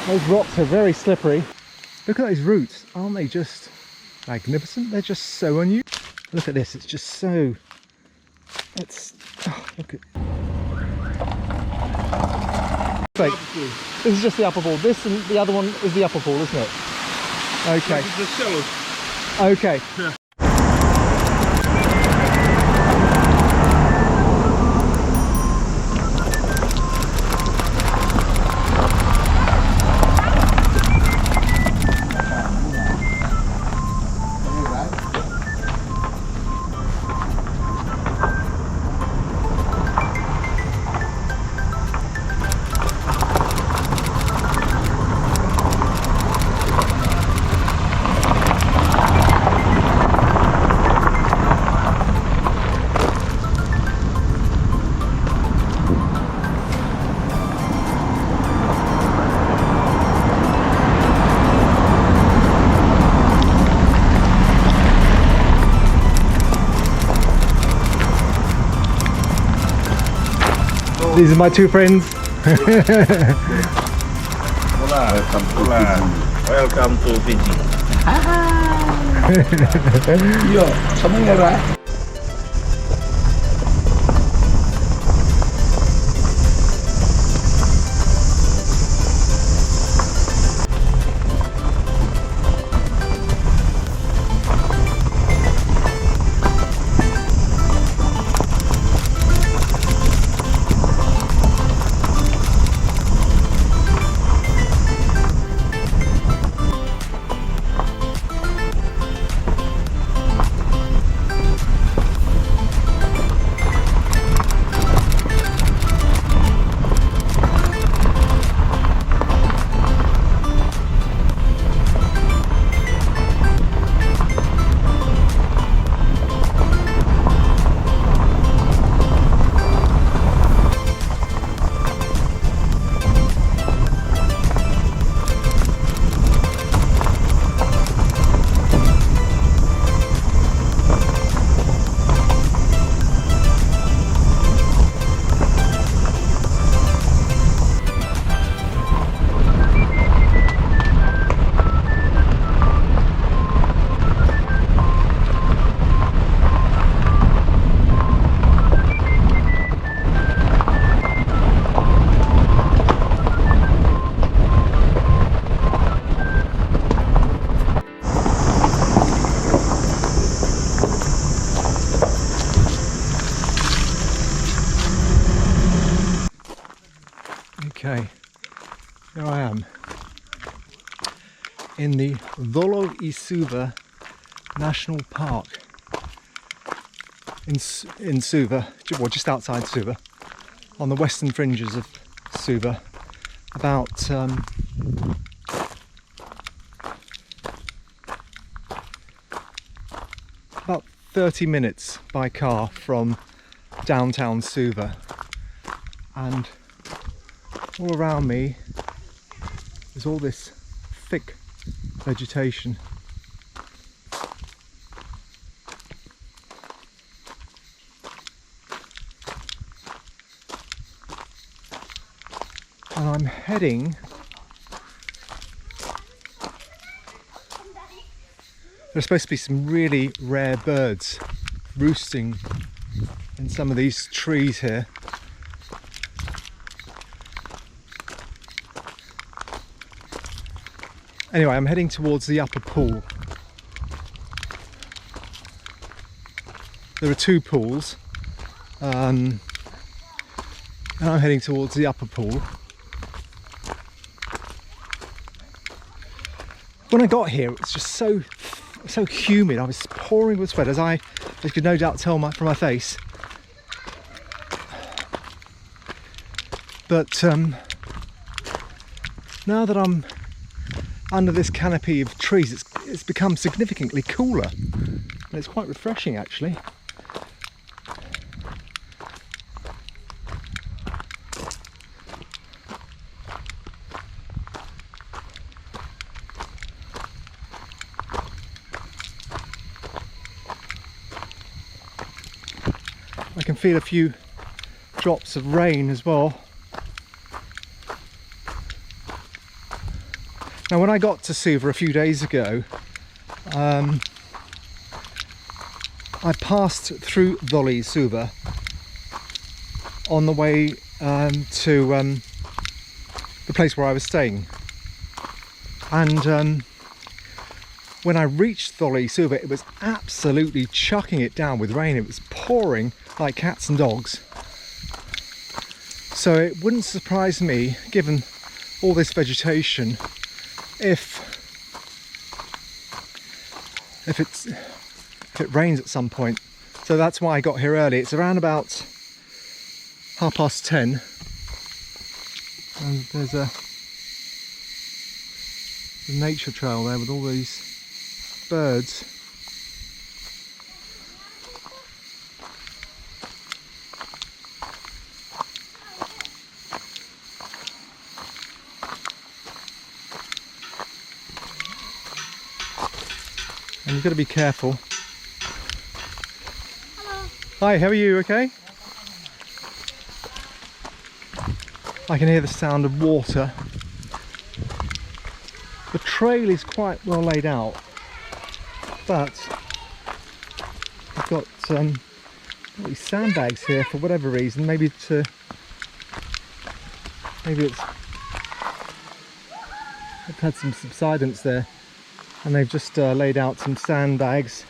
Those rocks are very slippery. Look at those roots, aren't they just magnificent? They're just so unusual. Look at this, it's just so... look at... Wait, this is just the upper pool. This and the other one is the upper pool, isn't it? Okay. This is the shallow. Okay. Yeah. These are my two friends. Welcome to Fiji. Yo, semuanya Ra. Okay, here I am in the Colo-i-Suva National Park in Suva, well, just outside Suva, on the western fringes of Suva, about 30 minutes by car from downtown Suva, and all around me is all this thick vegetation. And I'm heading there's supposed to be some really rare birds roosting in some of these trees here. Anyway, I'm heading towards the upper pool. There are two pools, and I'm heading towards the upper pool. When I got here, it was just so humid. I was pouring with sweat, as you could no doubt tell from my face. But now that I'm under this canopy of trees, it's become significantly cooler, and it's quite refreshing actually. I can feel a few drops of rain as well. Now when I got to Suva a few days ago, I passed through Colo-i-Suva on the way to the place where I was staying, and when I reached Colo-i-Suva, it was absolutely chucking it down with rain. It was pouring like cats and dogs. So it wouldn't surprise me, given all this vegetation, if it rains at some point. So that's why I got here early. It's around about 10:30, and there's a nature trail there with all these birds. And you've got to be careful. Hello. Hi, how are you? Okay? I can hear the sound of water. The trail is quite well laid out, but I've got these sandbags here for whatever reason. Maybe it's had some subsidence there, and they've just laid out some sandbags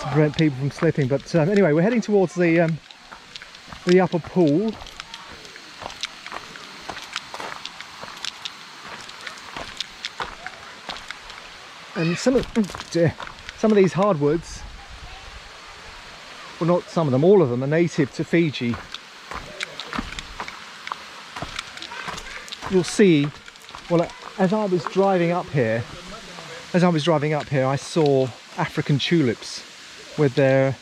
to prevent people from slipping. But anyway, we're heading towards the upper pool. And some of these hardwoods, well, not some of them, all of them are native to Fiji. You'll see, well, as I was driving up here, I saw African tulips with their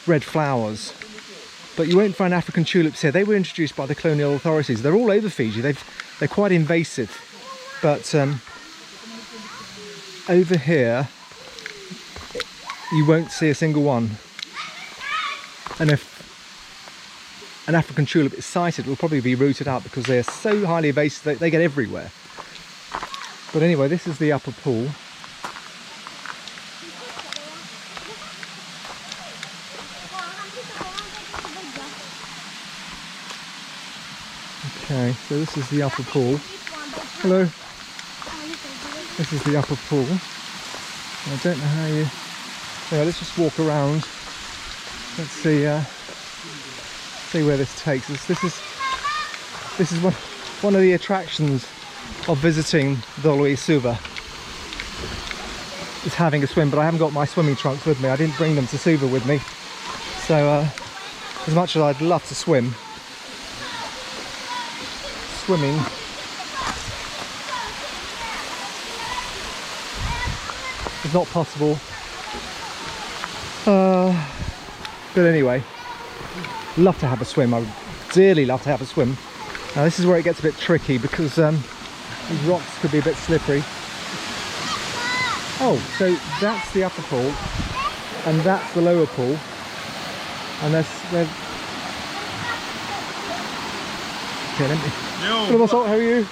red flowers. But you won't find African tulips here. They were introduced by the colonial authorities. They're all over Fiji. They're quite invasive. But over here, you won't see a single one. And if an African tulip is sighted, it will probably be rooted out because they are so highly invasive that they get everywhere. But anyway, this is the upper pool. Okay, so this is the upper pool. Hello. This is the upper pool. I don't know how you... Yeah, let's just walk around. Let's see where this takes us. This is one of the attractions of visiting Colo-i-Suva, is having a swim, but I haven't got my swimming trunks with me. I didn't bring them to Suva with me. So as much as I'd love to swim, swimming is not possible. But anyway, love to have a swim. I would dearly love to have a swim. Now this is where it gets a bit tricky because these rocks could be a bit slippery. Oh, so that's the upper pool and that's the lower pool, and that's where... Okay, let me... Hello, what's up? How are you?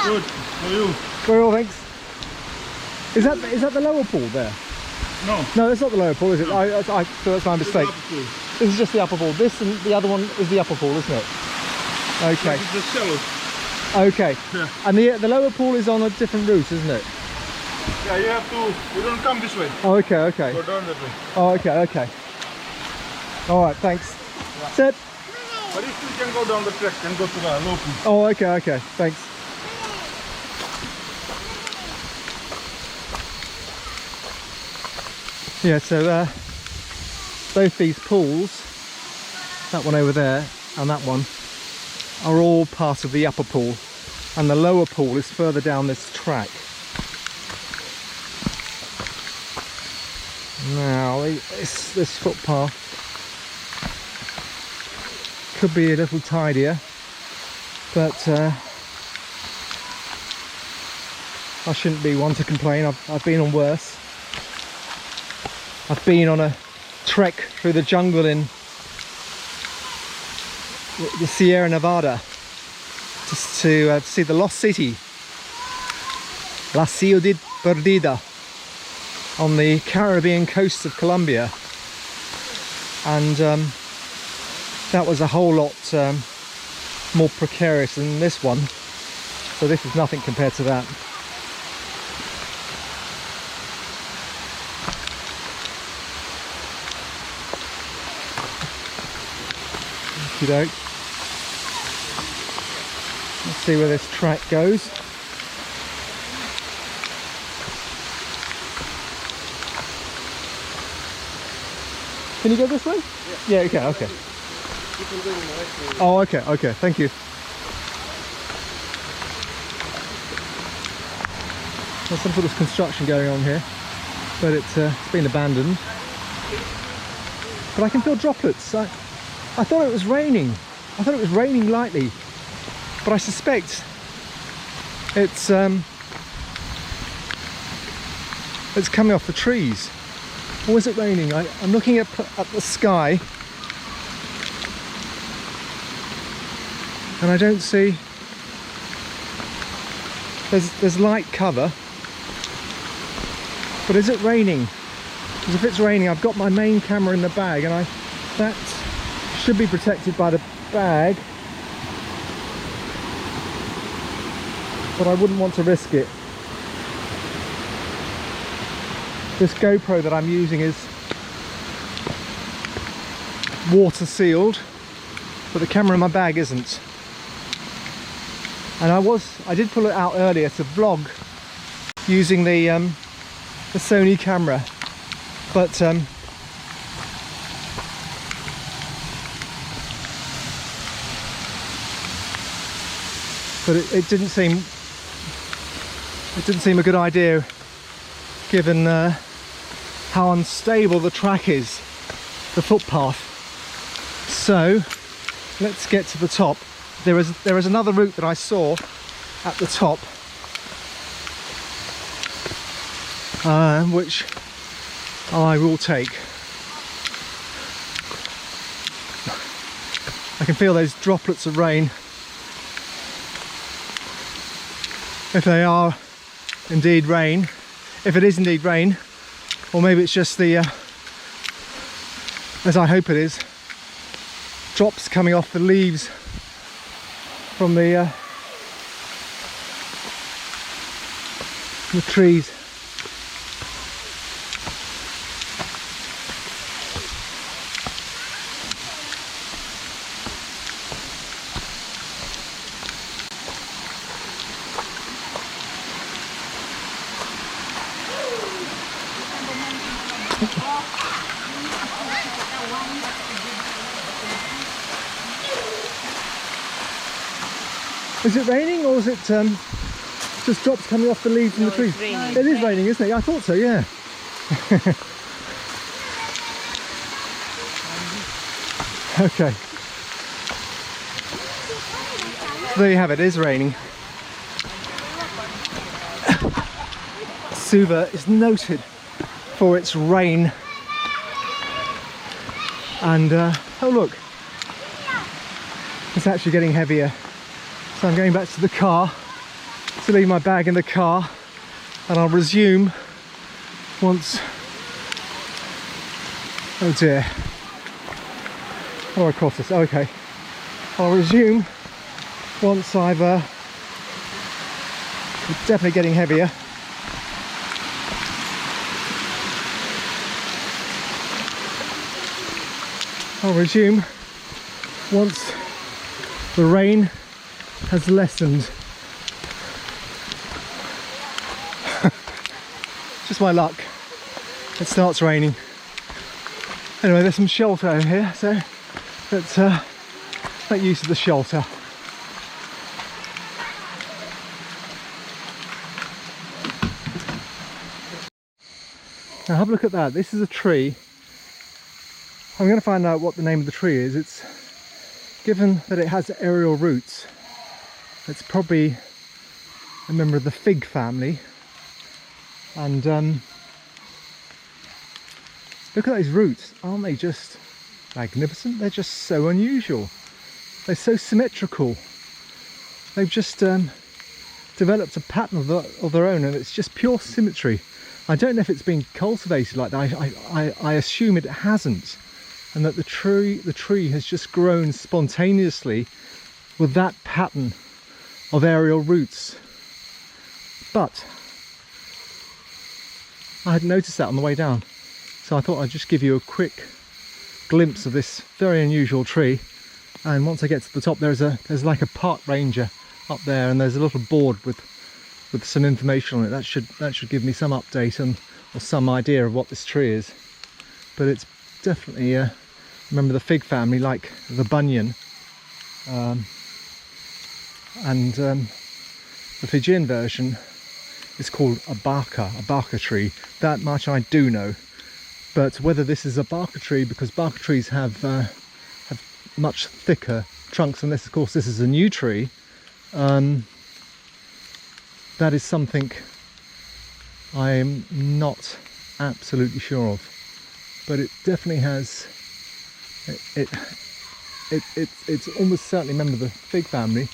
Good. How are you? Very well, thanks. Is that the lower pool there? No. No, it's not the lower pool, is it? No. So that's my mistake. This is just the upper pool. This and the other one is the upper pool, isn't it? Okay. This is the shallow. Okay. Yeah. And the lower pool is on a different route, isn't it? Yeah, you have to. You don't come this way. Oh, okay, okay. Go down that way. Oh, okay, okay. All right, thanks. Set. But if you can go down the track and go to the low pool. Oh, okay, okay. Thanks. Yeah, so both these pools, that one over there and that one, are all part of the upper pool, and the lower pool is further down this track. Now this footpath could be a little tidier, but I shouldn't be one to complain. I've been on worse. I've been on a trek through the jungle in the Sierra Nevada to see the lost city La Ciudad Perdida on the Caribbean coast of Colombia, and that was a whole lot more precarious than this one, so this is nothing compared to that. Okey-doke. Let's see where this track goes. Can you go this way? Yeah, okay, okay. Oh, okay, okay, thank you. There's some sort of construction going on here, but it's been abandoned. But I can feel droplets. I thought it was raining. I thought it was raining lightly, but I suspect it's coming off the trees. Or is it raining? I'm looking at the sky, and I don't see. There's light cover, but is it raining? Because if it's raining, I've got my main camera in the bag, and that should be protected by the bag, but I wouldn't want to risk it. This GoPro that I'm using is water sealed, but the camera in my bag isn't. And I did pull it out earlier to vlog using the Sony camera, but it didn't seem a good idea, given how unstable the track is, the footpath. So let's get to the top. There is another route that I saw at the top, which I will take. I can feel those droplets of rain. If they are indeed rain, if it is indeed rain, or maybe it's just the, as I hope it is, drops coming off the leaves from the trees. Is it raining, or is it just drops coming off the leaves from the trees? It is raining, isn't it? I thought so, yeah. Okay. So there you have it, it is raining. Suva is noted for its rain. And, oh look, it's actually getting heavier. So I'm going back to the car to leave my bag in the car, and I'll resume once. Oh dear. How do I cross this? Oh, okay. I'll resume once I've it's definitely getting heavier. I'll resume once the rain has lessened. Just my luck, it starts raining. Anyway, there's some shelter over here, so let's make use of the shelter. Now have a look at that. This is a tree. I'm going to find out what the name of the tree is. It's given that it has aerial roots. It's probably a member of the fig family, and look at those roots. Aren't they just magnificent? They're just so unusual. They're so symmetrical. They've just developed a pattern of their own, and it's just pure symmetry. I don't know if it's been cultivated like that. I assume it hasn't, and that the tree has just grown spontaneously with that pattern of aerial roots. But I had noticed that on the way down, so I thought I'd just give you a quick glimpse of this very unusual tree. And once I get to the top, there's like a park ranger up there, and there's a little board with some information on it. That should give me some update or some idea of what this tree is. But it's definitely remember the fig family, like the bunyan, and the Fijian version is called a barker tree. That much I do know. But whether this is a barker tree, because barker trees have much thicker trunks than this, of course this is a new tree, that is something I'm not absolutely sure of. But it definitely has, it's almost certainly a member of the fig family,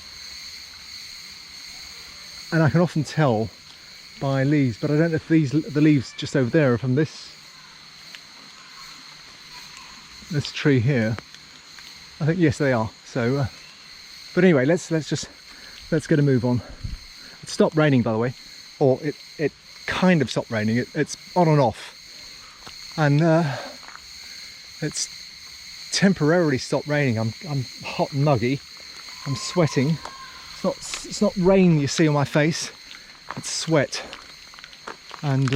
and I can often tell by leaves, but I don't know if the leaves just over there are from this tree here. I think yes they are. So but anyway, let's get a move on. It stopped raining, by the way, or it kind of stopped raining. It's on and off, and it's temporarily stopped raining. I'm hot and muggy, I'm sweating. It's not rain you see on my face, it's sweat. And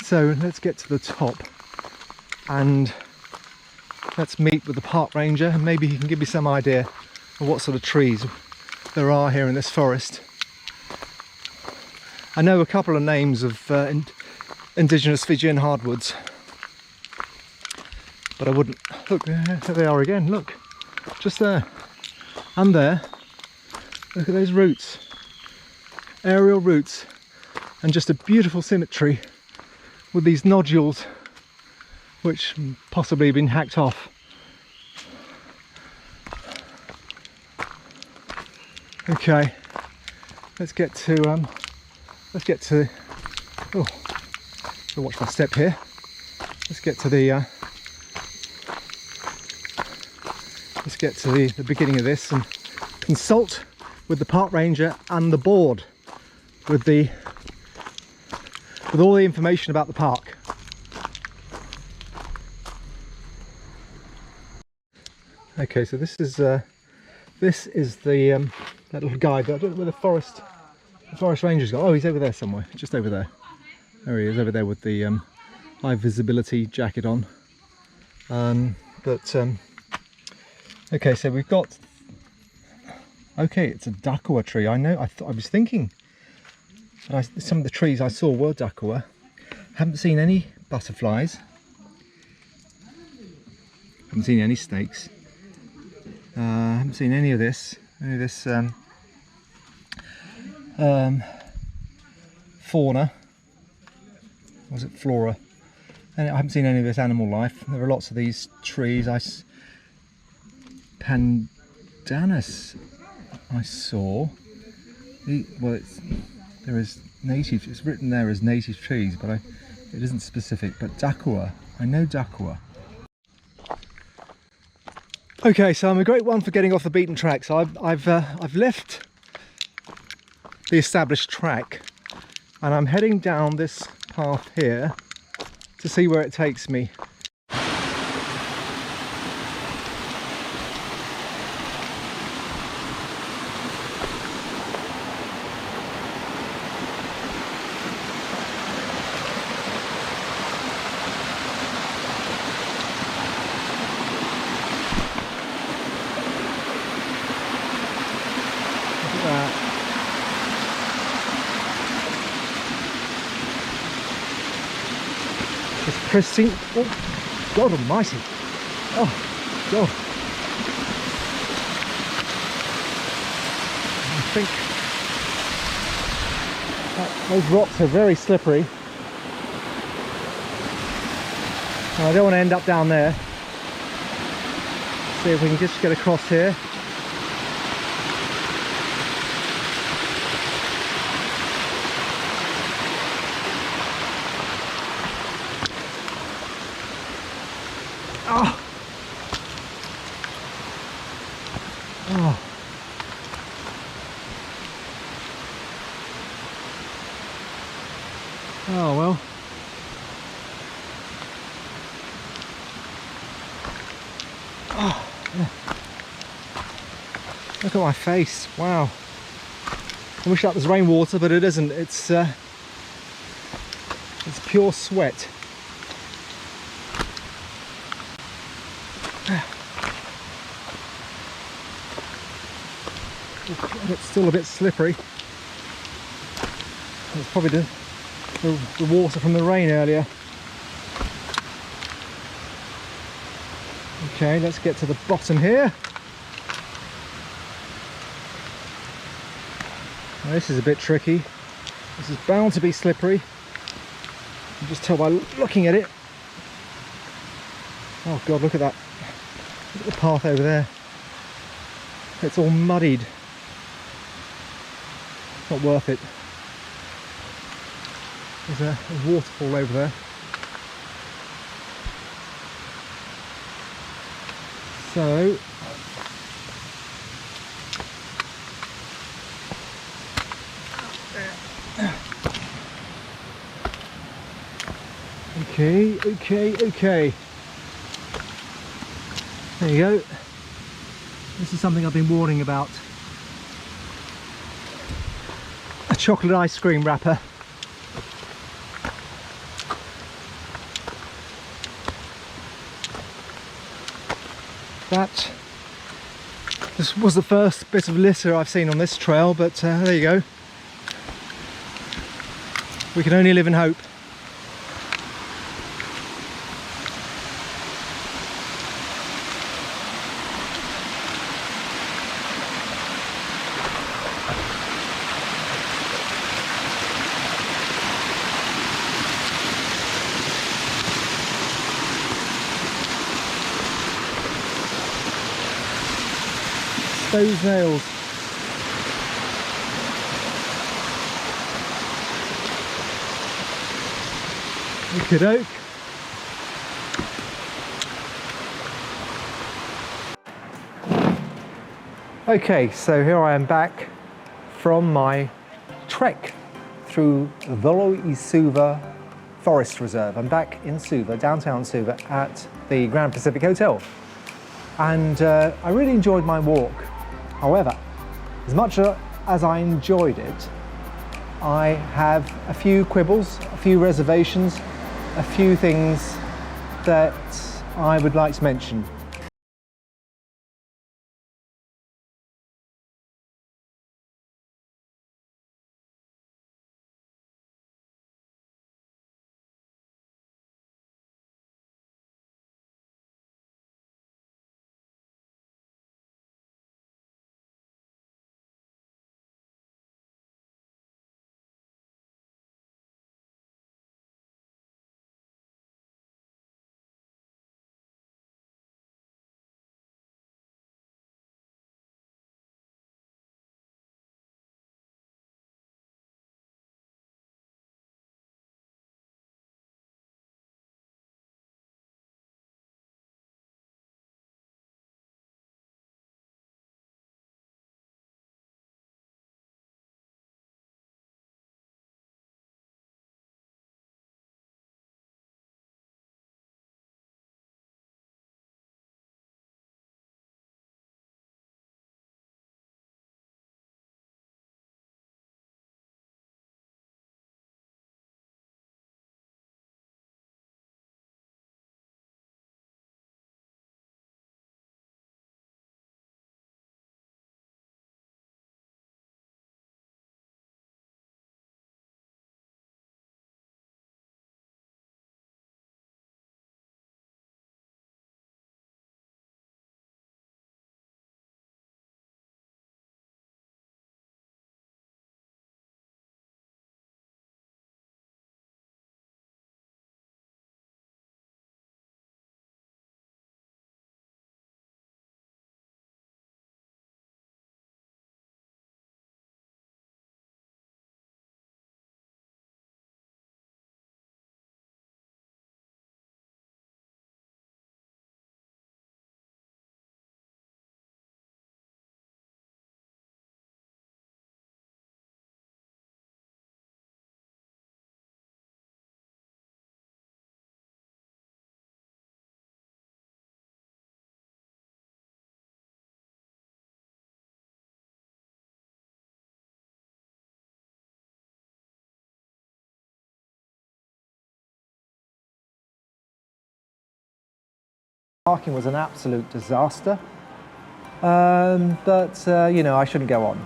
so let's get to the top and let's meet with the park ranger, and maybe he can give me some idea of what sort of trees there are here in this forest. I know a couple of names of indigenous Fijian hardwoods, but I wouldn't. Look, there they are again, look, just there and there. Look at those roots, aerial roots, and just a beautiful symmetry with these nodules which possibly have been hacked off. Okay, let's get to oh, I'll watch my step here. Let's get to the beginning of this and consult with the park ranger and the board with all the information about the park. Okay, so this is the that little guide. I don't know where the forest ranger's gone. Oh, he's over there somewhere, just over there. There he is, over there with the high visibility jacket on. Okay, so we've got. Okay, it's a dakua tree. I know. I was thinking that some of the trees I saw were dakua. Haven't seen any butterflies. Haven't seen any snakes. Haven't seen any of this. Fauna. Was it flora? And I haven't seen any of this animal life. There are lots of these trees. Pandanus. I saw. Well, there is native. It's written there as native trees, but it isn't specific. But dakua. I know dakua. Okay, so I'm a great one for getting off the beaten track. So I've left the established track, and I'm heading down this path here to see where it takes me. Pristine. Oh, God almighty. Oh, God. I think those rocks are very slippery. I don't want to end up down there. See if we can just get across here. Oh well. Oh, yeah. Look at my face. Wow. I wish that was rainwater, but it isn't. It's pure sweat. It's still a bit slippery. It's probably the water from the rain earlier. Okay, let's get to the bottom here. Now, this is a bit tricky. This is bound to be slippery. You can just tell by looking at it. Oh God, look at that. Look at the path over there. It's all muddied. Not worth it. There's a waterfall over there. So okay. There you go. This is something I've been warning about. A chocolate ice cream wrapper. This was the first bit of litter I've seen on this trail, but there you go. We can only live in hope. Those nails. Okey-doke. Okay, so here I am back from my trek through the Colo-i-Suva Forest Reserve. I'm back in Suva, downtown Suva, at the Grand Pacific Hotel. And I really enjoyed my walk. However, as much as I enjoyed it, I have a few quibbles, a few reservations, a few things that I would like to mention. Parking was an absolute disaster, but you know, I shouldn't go on.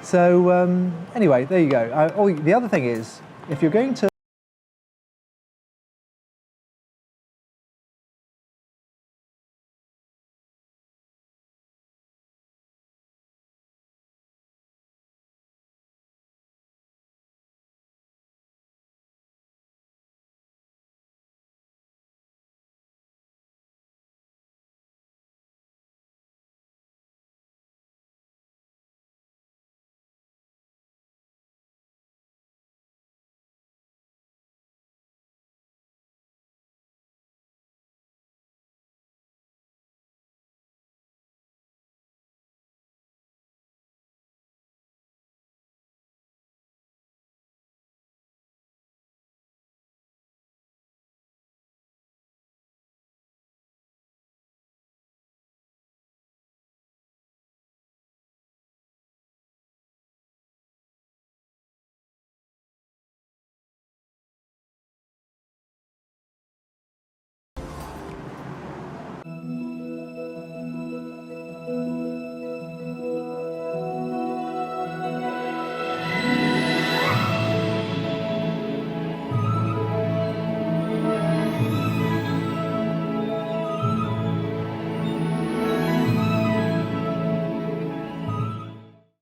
So anyway, there you go. The other thing is, if you're going to